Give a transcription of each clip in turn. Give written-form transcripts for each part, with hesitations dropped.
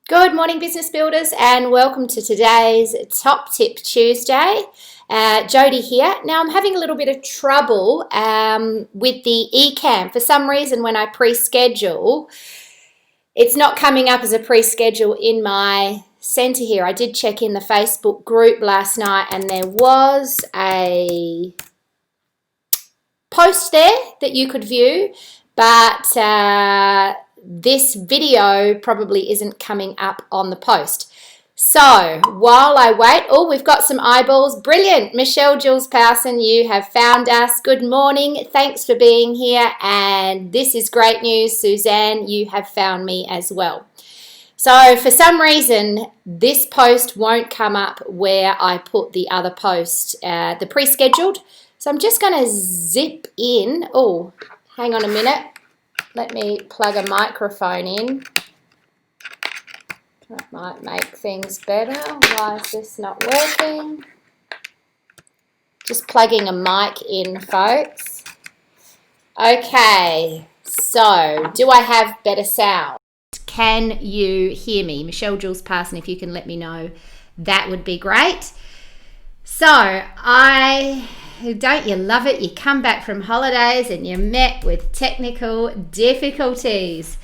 Good morning, business builders, and welcome to today's Top Tip Tuesday. Jodie here. Now, I'm having a little bit of trouble with the eCam. For some reason, when I pre-schedule, it's not coming up as a pre-schedule in my center here. I did check in the Facebook group last night, and there was a post there that you could view, but this video probably isn't coming up on the post. So while I wait, we've got some eyeballs. Brilliant. Michelle Jules Powson, you have found us. Good morning. Thanks for being here. And this is great news. Suzanne, you have found me as well. So for some reason, this post won't come up where I put the other post, the pre-scheduled. So I'm just going to zip in. Oh, hang on a minute. Let me plug a microphone in. That might make things better. Why is this not working? Just plugging a mic in, folks. Okay, so do I have better sound? Can you hear me? Michelle Jules Parson, if you can let me know, that would be great. So don't you love it? You come back from holidays and you're met with technical difficulties.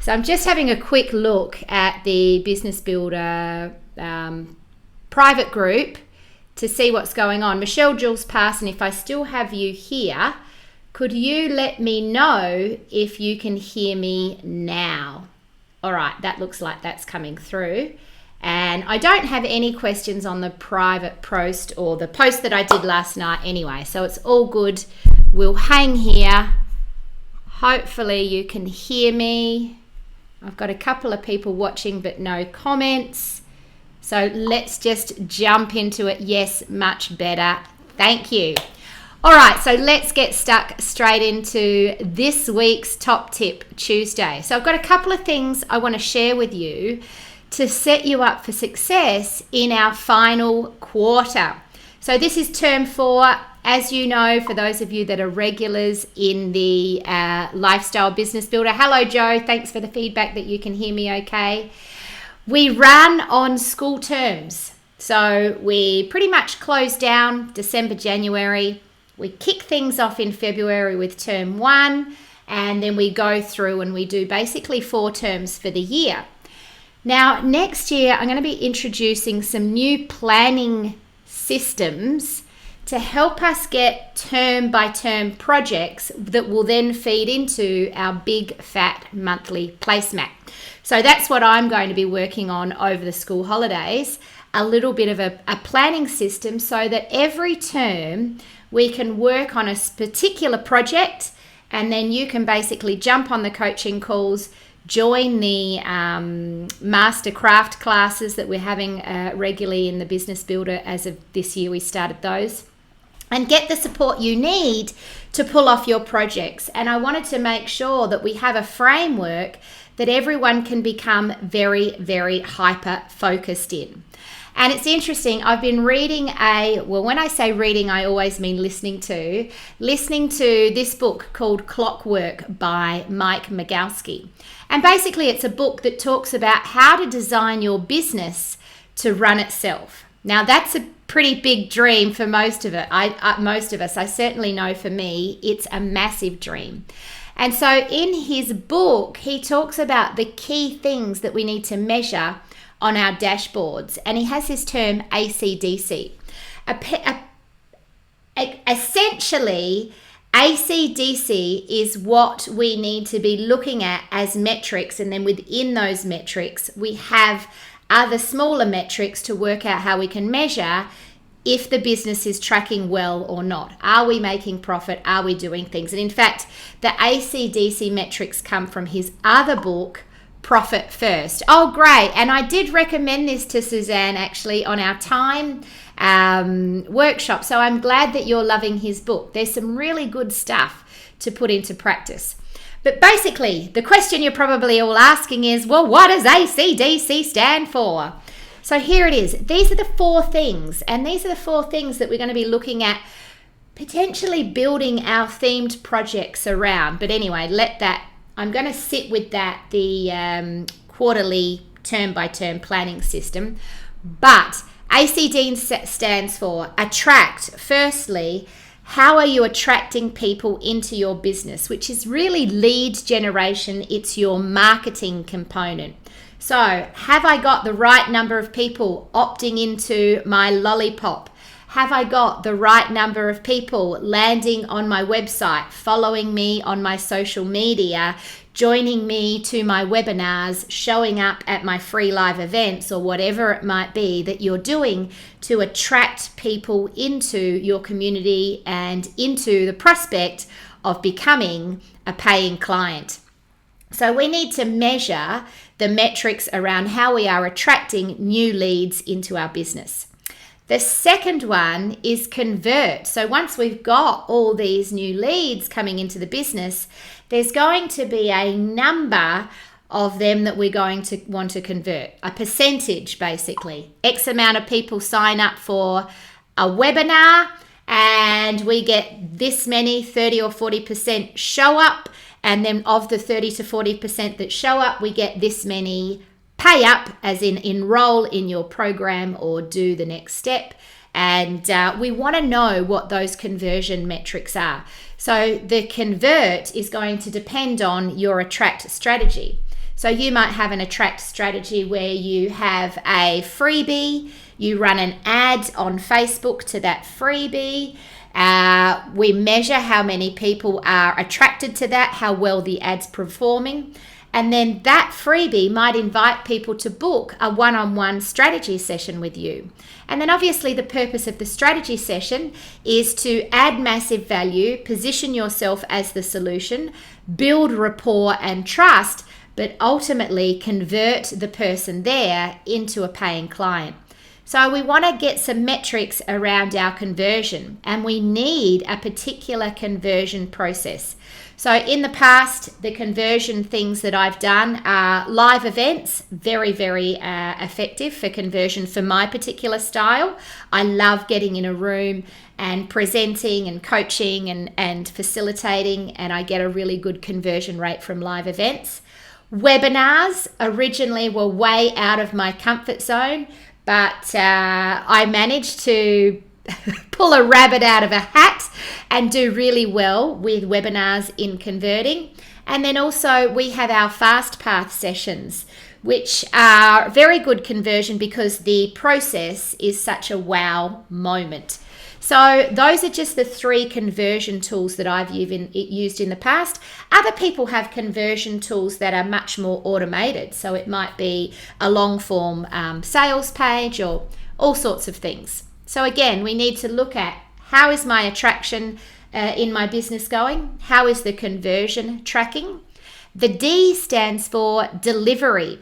So I'm just having a quick look at the Business Builder private group to see what's going on. Michelle Jules Parson, if I still have you here, could you let me know if you can hear me now? All right, that looks like that's coming through. And I don't have any questions on the private post or the post that I did last night anyway. So it's all good. We'll hang here. Hopefully you can hear me. I've got a couple of people watching but no comments. So let's just jump into it. Yes, much better. Thank you. All right, so let's get stuck straight into this week's Top Tip Tuesday. So I've got a couple of things I want to share with you to set you up for success in our final quarter. So this is term 4. As you know, for those of you that are regulars in the Lifestyle Business Builder. Hello, Joe. Thanks for the feedback that you can hear me okay. We run on school terms. So we pretty much close down December, January. We kick things off in February with term 1, and then we go through and we do basically 4 terms for the year. Now, next year, I'm going to be introducing some new planning systems to help us get term-by-term projects that will then feed into our big, fat monthly placemat. So that's what I'm going to be working on over the school holidays, a little bit of a planning system so that every term we can work on a particular project, and then you can basically jump on the coaching calls, join the master craft classes that we're having regularly in the Business Builder. As of this year, we started those, and get the support you need to pull off your projects. And I wanted to make sure that we have a framework that everyone can become very, very hyper focused in. And it's interesting, I've been reading when I say reading, I always mean listening to this book called Clockwork by Mike Migowski. And basically it's a book that talks about how to design your business to run itself. Now that's a pretty big dream for most of us. I certainly know for me, it's a massive dream. And so in his book, he talks about the key things that we need to measure on our dashboards, and he has this term ACDC. Essentially, ACDC is what we need to be looking at as metrics, and then within those metrics, we have other smaller metrics to work out how we can measure if the business is tracking well or not. Are we making profit? Are we doing things? And in fact, the ACDC metrics come from his other book, Profit First. Oh, great. And I did recommend this to Suzanne actually on our time workshop. So I'm glad that you're loving his book. There's some really good stuff to put into practice. But basically, the question you're probably all asking is, well, what does ACDC stand for? So here it is. These are the 4 things. And these are the 4 things that we're going to be looking at potentially building our themed projects around. But anyway, I'm going to sit with that the quarterly term-by-term planning system. But ACD stands for attract. Firstly, how are you attracting people into your business, which is really lead generation. It's your marketing component. So have I got the right number of people opting into my lollipop? Have I got the right number of people landing on my website, following me on my social media, joining me to my webinars, showing up at my free live events, or whatever it might be that you're doing to attract people into your community and into the prospect of becoming a paying client? So we need to measure the metrics around how we are attracting new leads into our business. The second one is convert. So once we've got all these new leads coming into the business, there's going to be a number of them that we're going to want to convert, a percentage basically. X amount of people sign up for a webinar and we get this many, 30 or 40% show up. And then of the 30 to 40% that show up, we get this many pay up, as in enroll in your program or do the next step. And we want to know what those conversion metrics are. So the convert is going to depend on your attract strategy. So you might have an attract strategy where you have a freebie, you run an ad on Facebook to that freebie. We measure how many people are attracted to that, how well the ad's performing. And then that freebie might invite people to book a one-on-one strategy session with you. And then obviously the purpose of the strategy session is to add massive value, position yourself as the solution, build rapport and trust, but ultimately convert the person there into a paying client. So we want to get some metrics around our conversion, and we need a particular conversion process. So in the past, the conversion things that I've done are live events, very, very effective for conversion for my particular style. I love getting in a room and presenting and coaching and facilitating, and I get a really good conversion rate from live events. Webinars originally were way out of my comfort zone, but I managed to pull a rabbit out of a hat and do really well with webinars in converting. And then also we have our fast path sessions, which are very good conversion because the process is such a wow moment. So those are just the 3 conversion tools that I've used in the past. Other people have conversion tools that are much more automated. So it might be a long form sales page or all sorts of things. So again, we need to look at how is my attraction in my business going? How is the conversion tracking? The D stands for delivery.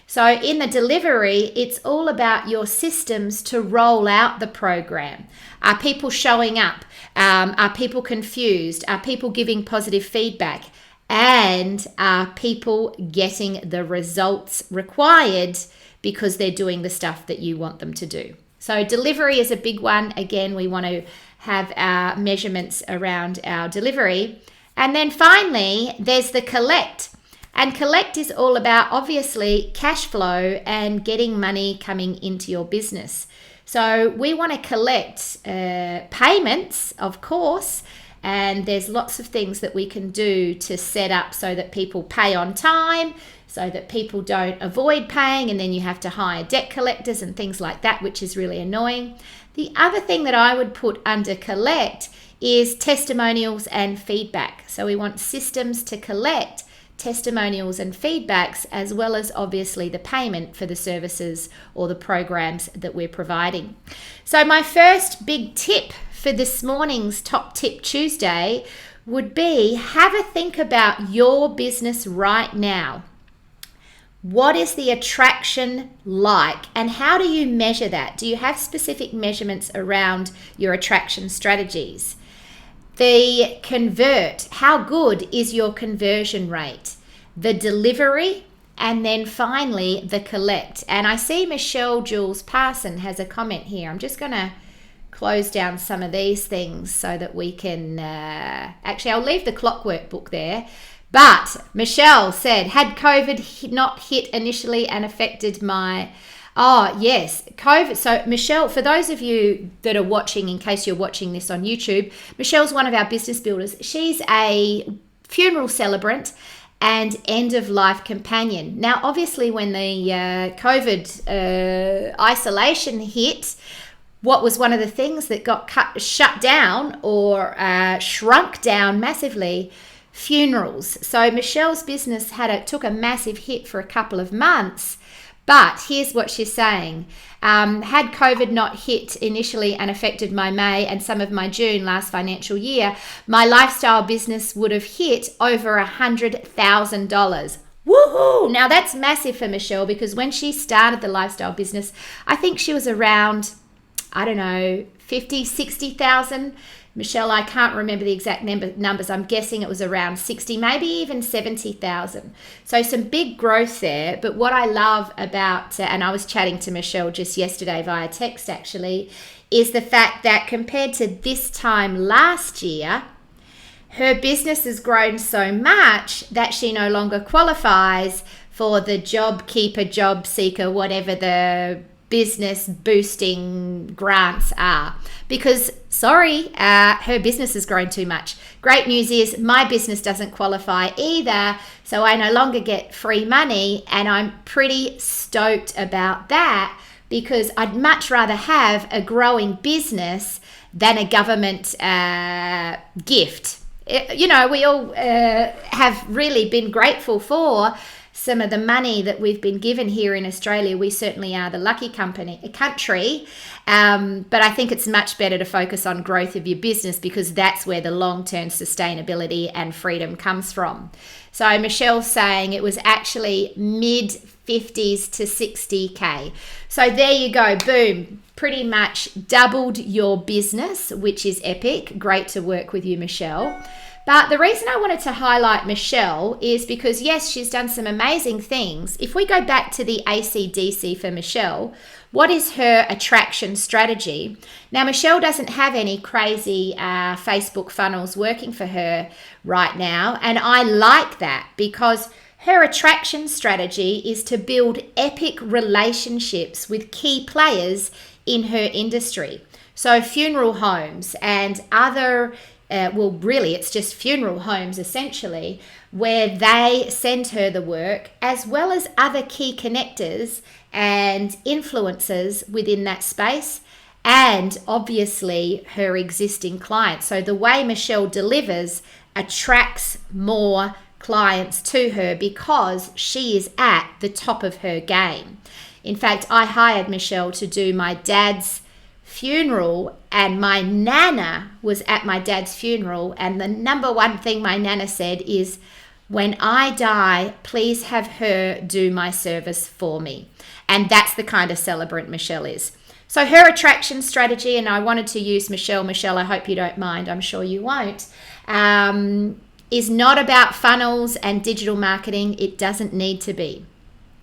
So in the delivery, it's all about your systems to roll out the program. Are people showing up? Are people confused? Are people giving positive feedback? And are people getting the results required because they're doing the stuff that you want them to do? So delivery is a big one. Again, we want to have our measurements around our delivery. And then finally, there's the collect. And collect is all about, obviously, cash flow and getting money coming into your business. So we want to collect payments, of course, and there's lots of things that we can do to set up so that people pay on time, so that people don't avoid paying, and then you have to hire debt collectors and things like that, which is really annoying. The other thing that I would put under collect is testimonials and feedback. So we want systems to collect testimonials and feedbacks, as well as obviously the payment for the services or the programs that we're providing. So my first big tip for this morning's Top Tip Tuesday would be have a think about your business right now. What is the attraction like, and how do you measure that? Do you have specific measurements around your attraction strategies? The convert, how good is your conversion rate? The delivery, and then finally the collect. And I see Michelle Jules Parson has a comment here. I'm just going to close down some of these things so that we can, actually I'll leave the Clockwork book there, But Michelle said, had COVID not hit initially and affected my... Oh, yes, COVID. So Michelle, for those of you that are watching, in case you're watching this on YouTube, Michelle's one of our business builders. She's a funeral celebrant and end-of-life companion. Now, obviously, when the COVID isolation hit, what was one of the things that got shut down or shrunk down massively? Funerals. So Michelle's business took a massive hit for a couple of months. But here's what she's saying. Had COVID not hit initially and affected my May and some of my June last financial year, my lifestyle business would have hit over $100,000. Woohoo! Now that's massive for Michelle, because when she started the lifestyle business, I think she was around, I don't know, 50, 60,000. Michelle, I can't remember the exact numbers. I'm guessing it was around 60, maybe even 70,000. So some big growth there. But what I love about, and I was chatting to Michelle just yesterday via text actually, is the fact that compared to this time last year, her business has grown so much that she no longer qualifies for the job keeper, job seeker, whatever the business boosting grants are, because her business has grown too much. Great news is my business doesn't qualify either, so I no longer get free money, and I'm pretty stoked about that, because I'd much rather have a growing business than a government gift. We all have really been grateful for some of the money that we've been given here in Australia. We certainly are the lucky country, but I think it's much better to focus on growth of your business, because that's where the long-term sustainability and freedom comes from. So Michelle's saying it was actually mid-50s to 60K. So there you go, boom, pretty much doubled your business, which is epic. Great to work with you, Michelle. But the reason I wanted to highlight Michelle is because, yes, she's done some amazing things. If we go back to the ACDC for Michelle, what is her attraction strategy? Now, Michelle doesn't have any crazy Facebook funnels working for her right now. And I like that, because her attraction strategy is to build epic relationships with key players in her industry. So funeral homes and other really, it's just funeral homes essentially, where they send her the work, as well as other key connectors and influencers within that space, and obviously her existing clients. So the way Michelle delivers attracts more clients to her, because she is at the top of her game. In fact, I hired Michelle to do my dad's funeral, and my nana was at my dad's funeral, and the number one thing my nana said is, when I die, please have her do my service for me. And that's the kind of celebrant Michelle is. So her attraction strategy, and I wanted to use Michelle, I hope you don't mind, I'm sure you won't, is not about funnels and digital marketing. It doesn't need to be.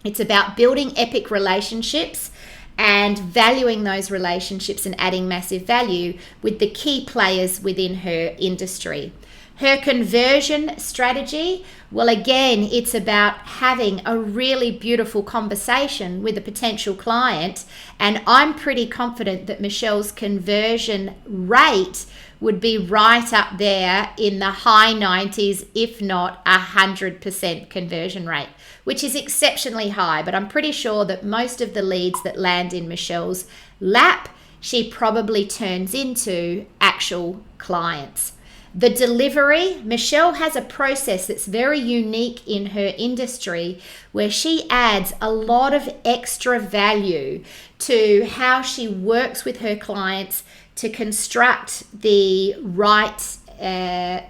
It's about building epic relationships and valuing those relationships and adding massive value with the key players within her industry. Her conversion strategy, well, again, it's about having a really beautiful conversation with a potential client, and I'm pretty confident that Michelle's conversion rate would be right up there in the high 90s, if not 100% conversion rate, which is exceptionally high. But I'm pretty sure that most of the leads that land in Michelle's lap, she probably turns into actual clients. The delivery, Michelle has a process that's very unique in her industry, where she adds a lot of extra value to how she works with her clients to construct the right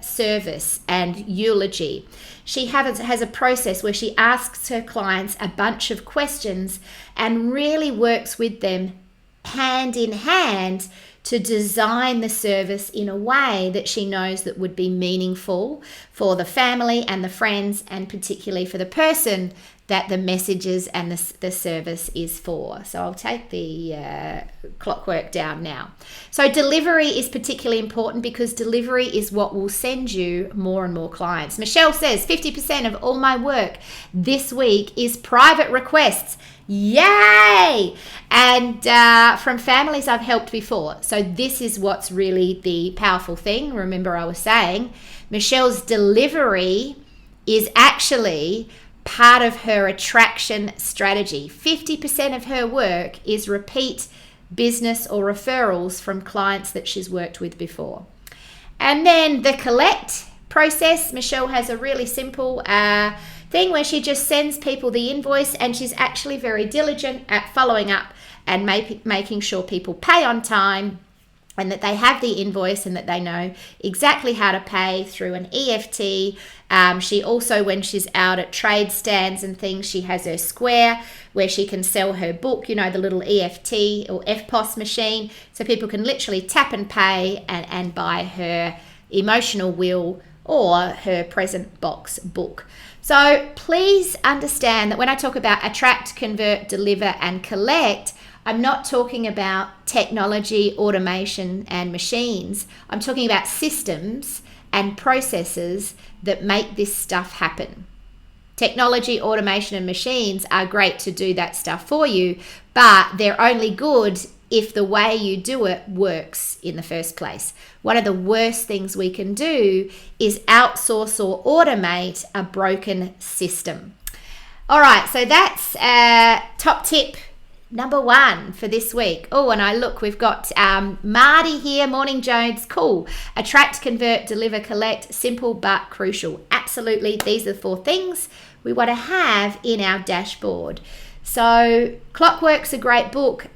service and eulogy. She has a process where she asks her clients a bunch of questions and really works with them hand in hand to design the service in a way that she knows that would be meaningful for the family and the friends, and particularly for the person that the messages and the service is for. So I'll take the Clockwork down now. So delivery is particularly important because delivery is what will send you more and more clients. Michelle says 50% of all my work this week is private requests. Yay! And from families I've helped before. So this is what's really the powerful thing. Remember I was saying Michelle's delivery is actually part of her attraction strategy. 50% of her work is repeat business or referrals from clients that she's worked with before. And then the collect process, Michelle has a really simple thing where she just sends people the invoice, and she's actually very diligent at following up and making sure people pay on time and that they have the invoice and that they know exactly how to pay through an EFT. She also, when she's out at trade stands and things, she has her square where she can sell her book, you know, the little EFT or FPOS machine, so people can literally tap and pay and buy her emotional wheel or her present box book. So please understand that when I talk about attract, convert, deliver, and collect, I'm not talking about technology, automation, and machines. I'm talking about systems and processes that make this stuff happen. Technology, automation, and machines are great to do that stuff for you, but they're only good if the way you do it works in the first place. One of the worst things we can do is outsource or automate a broken system. All right, so that's top tip number 1 for this week. Oh, and we've got Marty here. Morning, Jones. Cool. Attract, convert, deliver, collect. Simple but crucial. Absolutely. These are the 4 things we want to have in our dashboard. So Clockwork's a great book.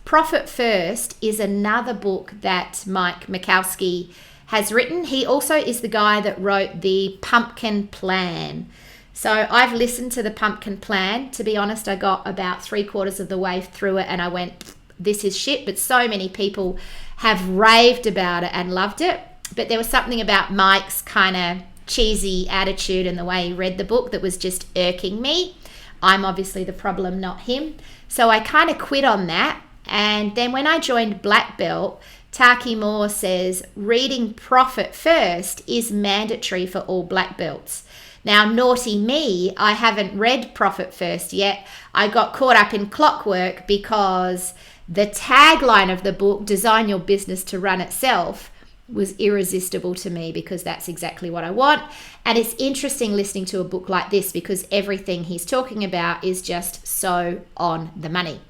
Profit First is another book that Mike Mikowski has written. He also is the guy that wrote the Pumpkin Plan. So I've listened to the Pumpkin Plan. To be honest, I got about 3/4 of the way through it and I went, this is shit. But so many people have raved about it and loved it. But there was something about Mike's kind of cheesy attitude and the way he read the book that was just irking me. I'm obviously the problem, not him. So I kind of quit on that. And then when I joined Black Belt, Taki Moore says reading Profit First is mandatory for all Black Belts. Now, naughty me, I haven't read Profit First yet. I got caught up in Clockwork because the tagline of the book, Design Your Business to Run Itself, was irresistible to me because that's exactly what I want. And it's interesting listening to a book like this because everything he's talking about is just so on the money.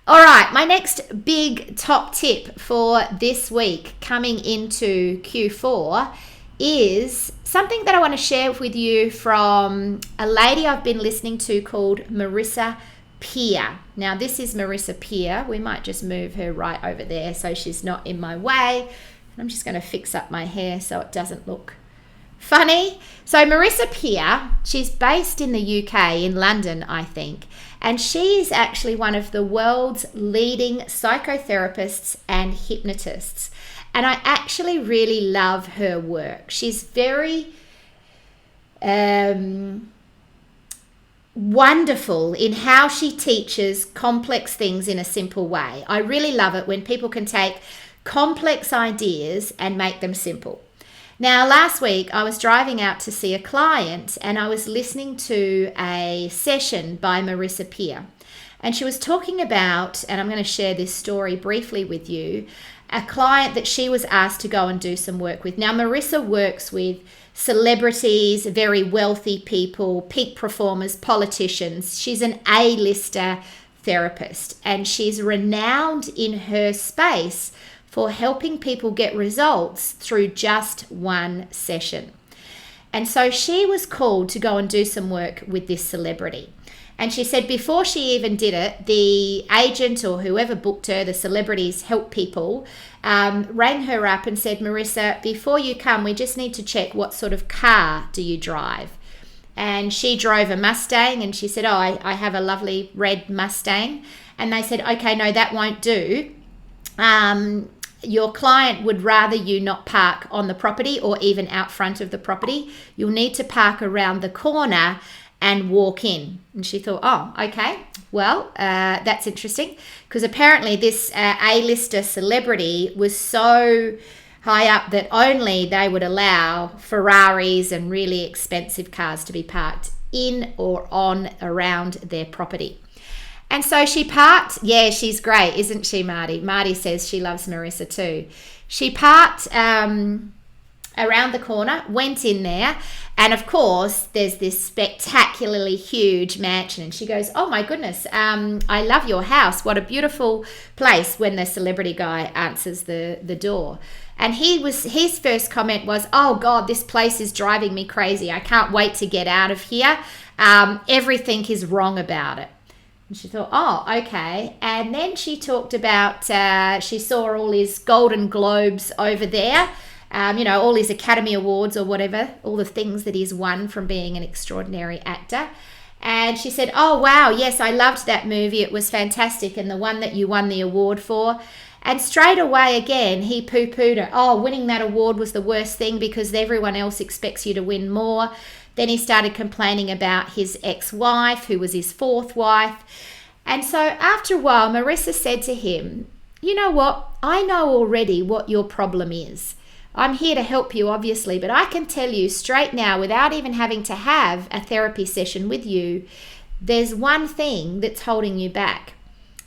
All right, my next big top tip for this week coming into Q4 is something that I want to share with you from a lady I've been listening to called Marisa Peer. Now, this is Marisa Peer. We might just move her right over there so she's not in my way. I'm just going to fix up my hair so it doesn't look funny. So Marisa Peer, she's based in the UK, in London, I think, and she's actually one of the world's leading psychotherapists and hypnotists. And I actually really love her work. She's very wonderful in how she teaches complex things in a simple way. I really love it when people can take complex ideas and make them simple. Now, last week I was driving out to see a client and I was listening to a session by Marisa Peer. And she was talking about, and I'm going to share this story briefly with you, a client that she was asked to go and do some work with. Now, Marisa works with celebrities, very wealthy people, peak performers, politicians. She's an A-lister therapist and she's renowned in her space for helping people get results through just one session. And so she was called to go and do some work with this celebrity. And she said before she even did it, the agent or whoever booked her, the celebrities help people, rang her up and said, Marisa, before you come, we just need to check what sort of car do you drive? And she drove a Mustang and she said, I have a lovely red Mustang. And they said, okay, no, that won't do. Your client would rather you not park on the property or even out front of the property. You'll need to park around the corner and walk in. And she thought, oh, okay, well, that's interesting, because apparently this A-lister celebrity was so high up that only they would allow Ferraris and really expensive cars to be parked in or on around their property. And so she parked. Yeah, she's great, isn't she, Marty? Marty says she loves Marisa too. She parked around the corner, went in there, and of course there's this spectacularly huge mansion, and she goes, oh my goodness, I love your house, what a beautiful place, when the celebrity guy answers the door. And his first comment was, oh God, this place is driving me crazy, I can't wait to get out of here, everything is wrong about it. And she thought, oh, okay. And then she talked about, she saw all his Golden Globes over there, all his Academy Awards or whatever, all the things that he's won from being an extraordinary actor. And she said, oh, wow, yes, I loved that movie. It was fantastic. And the one that you won the award for. And straight away, again, he poo-pooed her. Oh, winning that award was the worst thing because everyone else expects you to win more. Then he started complaining about his ex-wife, who was his fourth wife. And so after a while, Marisa said to him, you know what? I know already what your problem is. I'm here to help you, obviously, but I can tell you straight now, without even having to have a therapy session with you, there's one thing that's holding you back.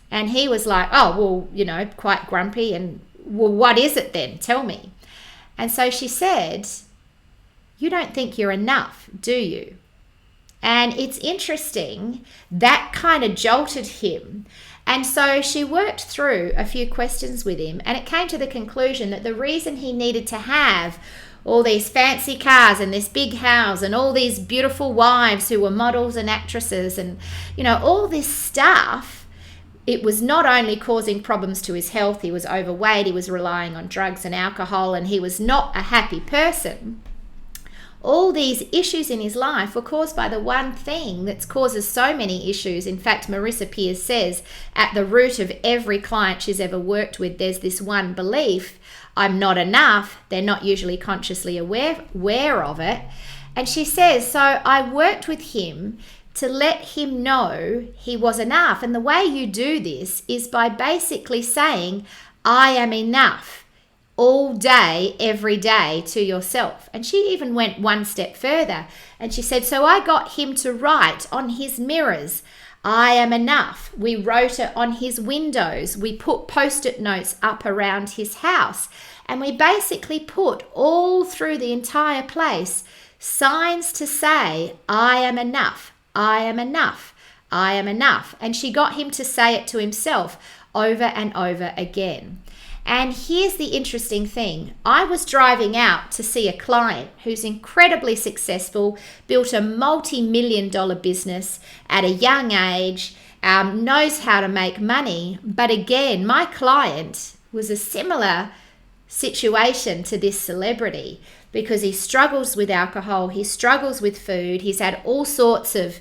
And he was like, oh, well, quite grumpy. And, well, what is it then? Tell me. And so she said, you don't think you're enough, do you? And it's interesting, that kind of jolted him. And so she worked through a few questions with him, and it came to the conclusion that the reason he needed to have all these fancy cars and this big house and all these beautiful wives who were models and actresses and, all this stuff, it was not only causing problems to his health, he was overweight, he was relying on drugs and alcohol, and he was not a happy person. All these issues in his life were caused by the one thing that causes so many issues. In fact, Marisa Peer says at the root of every client she's ever worked with, there's this one belief, I'm not enough. They're not usually consciously aware of it. And she says, so I worked with him to let him know he was enough. And the way you do this is by basically saying, I am enough, all day, every day, to yourself. And she even went one step further. And she said, so I got him to write on his mirrors, I am enough. We wrote it on his windows. We put post-it notes up around his house. And we basically put all through the entire place signs to say, I am enough. I am enough. I am enough. And she got him to say it to himself over and over again. And here's the interesting thing. I was driving out to see a client who's incredibly successful, built a multi-million-dollar business at a young age, knows how to make money. But again, my client was a similar situation to this celebrity because he struggles with alcohol, he struggles with food, he's had all sorts of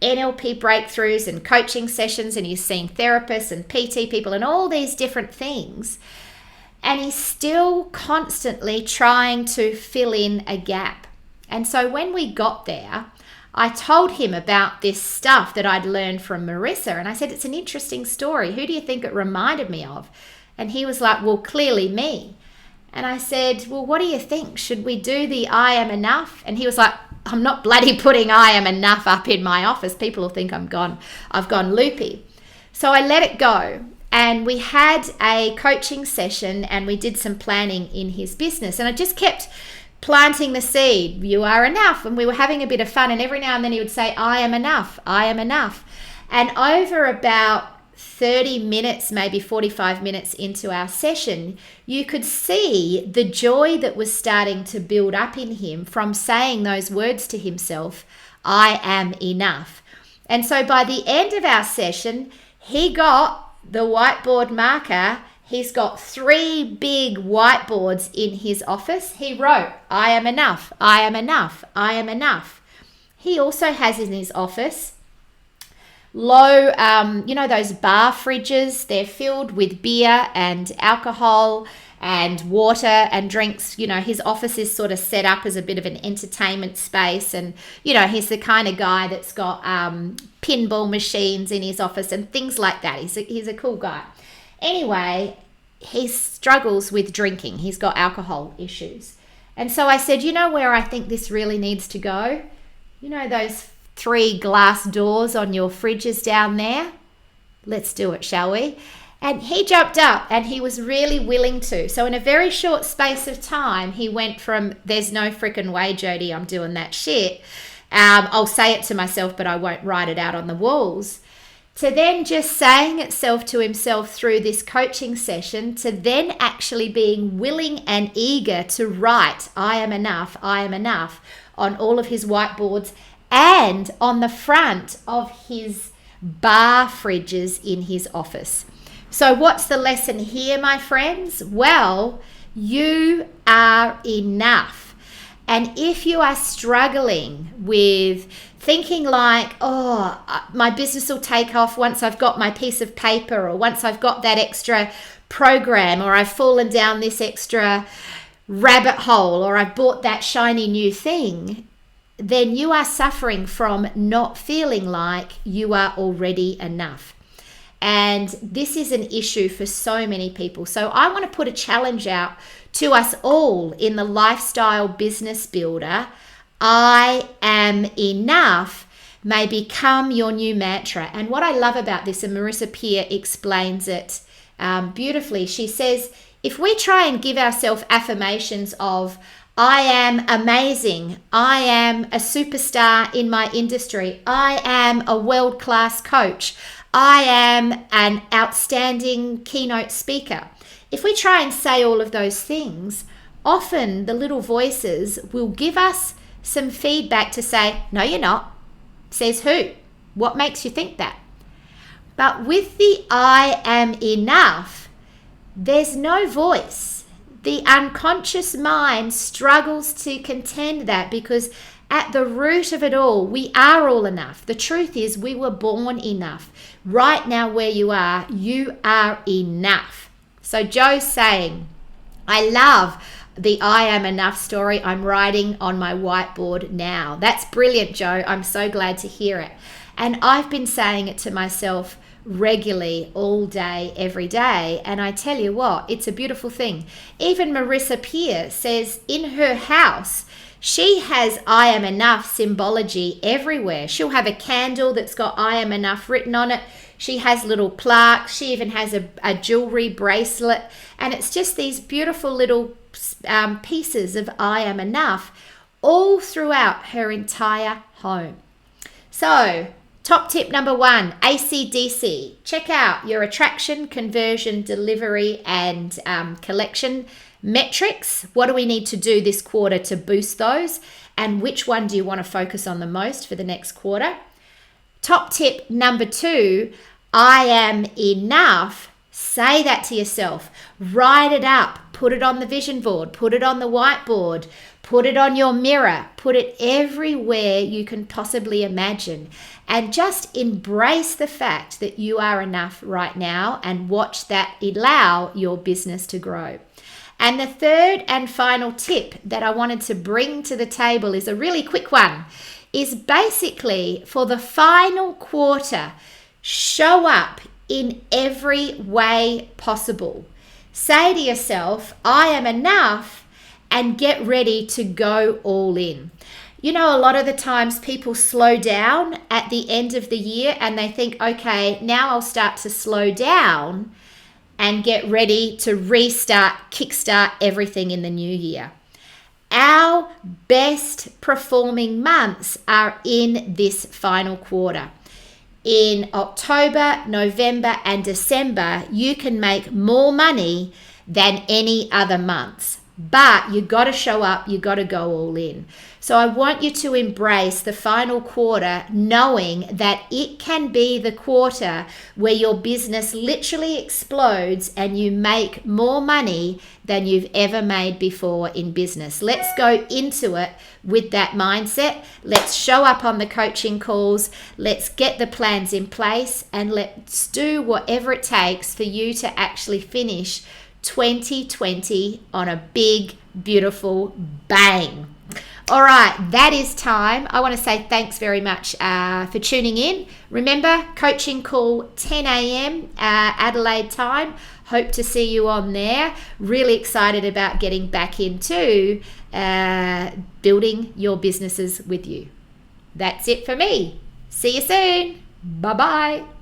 NLP breakthroughs and coaching sessions, and he's seen therapists and PT people and all these different things. And he's still constantly trying to fill in a gap. And so when we got there, I told him about this stuff that I'd learned from Marisa. And I said, it's an interesting story. Who do you think it reminded me of? And he was like, well, clearly me. And I said, well, what do you think? Should we do the I am enough? And he was like, I'm not bloody putting I am enough up in my office. People will think I've gone loopy. So I let it go. And we had a coaching session and we did some planning in his business. And I just kept planting the seed. You are enough. And we were having a bit of fun. And every now and then he would say, I am enough. I am enough. And over about 30 minutes, maybe 45 minutes into our session, you could see the joy that was starting to build up in him from saying those words to himself, I am enough. And so by the end of our session, he got the whiteboard marker. He's got 3 big whiteboards in his office. He wrote, I am enough, I am enough, I am enough. He also has in his office low, those bar fridges, they're filled with beer and alcohol and water and drinks. You know, his office is sort of set up as a bit of an entertainment space, and you know, he's the kind of guy that's got pinball machines in his office and things like that. He's a cool guy. Anyway, he struggles with drinking. He's got alcohol issues. And so I said, you know where I think this really needs to go? You know those 3 glass doors on your fridges down there? Let's do it, shall we? And he jumped up and he was really willing to. So in a very short space of time, he went from, there's no freaking way, Jodie, I'm doing that shit. I'll say it to myself, but I won't write it out on the walls. To then just saying itself to himself through this coaching session, to then actually being willing and eager to write, I am enough, on all of his whiteboards and on the front of his bar fridges in his office. So what's the lesson here, my friends? Well, you are enough. And if you are struggling with thinking like, oh, my business will take off once I've got my piece of paper, or once I've got that extra program, or I've fallen down this extra rabbit hole, or I've bought that shiny new thing, then you are suffering from not feeling like you are already enough. And this is an issue for so many people. So I want to put a challenge out to us all in the Lifestyle Business Builder. I am enough may become your new mantra. And what I love about this, and Marisa Peer explains it beautifully, she says, if we try and give ourselves affirmations of, I am amazing, I am a superstar in my industry, I am a world-class coach, I am an outstanding keynote speaker. If we try and say all of those things, often the little voices will give us some feedback to say, no, you're not. Says who? What makes you think that? But with the I am enough, there's no voice. The unconscious mind struggles to contend that, because at the root of it all, we are all enough. The truth is, we were born enough. Right now where you are enough. So Joe's saying, I love the I am enough story. I'm writing on my whiteboard now. That's brilliant, Joe. I'm so glad to hear it. And I've been saying it to myself regularly all day, every day. And I tell you what, it's a beautiful thing. Even Marisa Peer says in her house, she has I am enough symbology everywhere. She'll have a candle that's got I am enough written on it. She has little plaques. She even has a jewelry bracelet. And it's just these beautiful little pieces of I am enough all throughout her entire home. So, top tip number 1, ACDC. Check out your attraction, conversion, delivery, and collection metrics. What do we need to do this quarter to boost those? And which one do you want to focus on the most for the next quarter? Top tip number 2, I am enough. Say that to yourself. Write it up. Put it on the vision board. Put it on the whiteboard. Put it on your mirror. Put it everywhere you can possibly imagine. And just embrace the fact that you are enough right now, and watch that allow your business to grow. And the third and final tip that I wanted to bring to the table is a really quick one. Is basically for the final quarter, show up in every way possible. Say to yourself, I am enough, and get ready to go all in. You know, a lot of the times people slow down at the end of the year and they think, okay, now I'll start to slow down and get ready to restart, kickstart everything in the new year. Our best performing months are in this final quarter. In October, November, and December, you can make more money than any other months. But you got to show up, you got to go all in. So I want you to embrace the final quarter, knowing that it can be the quarter where your business literally explodes and you make more money than you've ever made before in business. Let's go into it with that mindset. Let's show up on the coaching calls. Let's get the plans in place, and let's do whatever it takes for you to actually finish 2020 on a big, beautiful bang. All right, that is time. I want to say thanks very much for tuning in. Remember, coaching call 10 a.m. Adelaide time. Hope to see you on there. Really excited about getting back into building your businesses with you. That's it for me. See you soon. Bye-bye.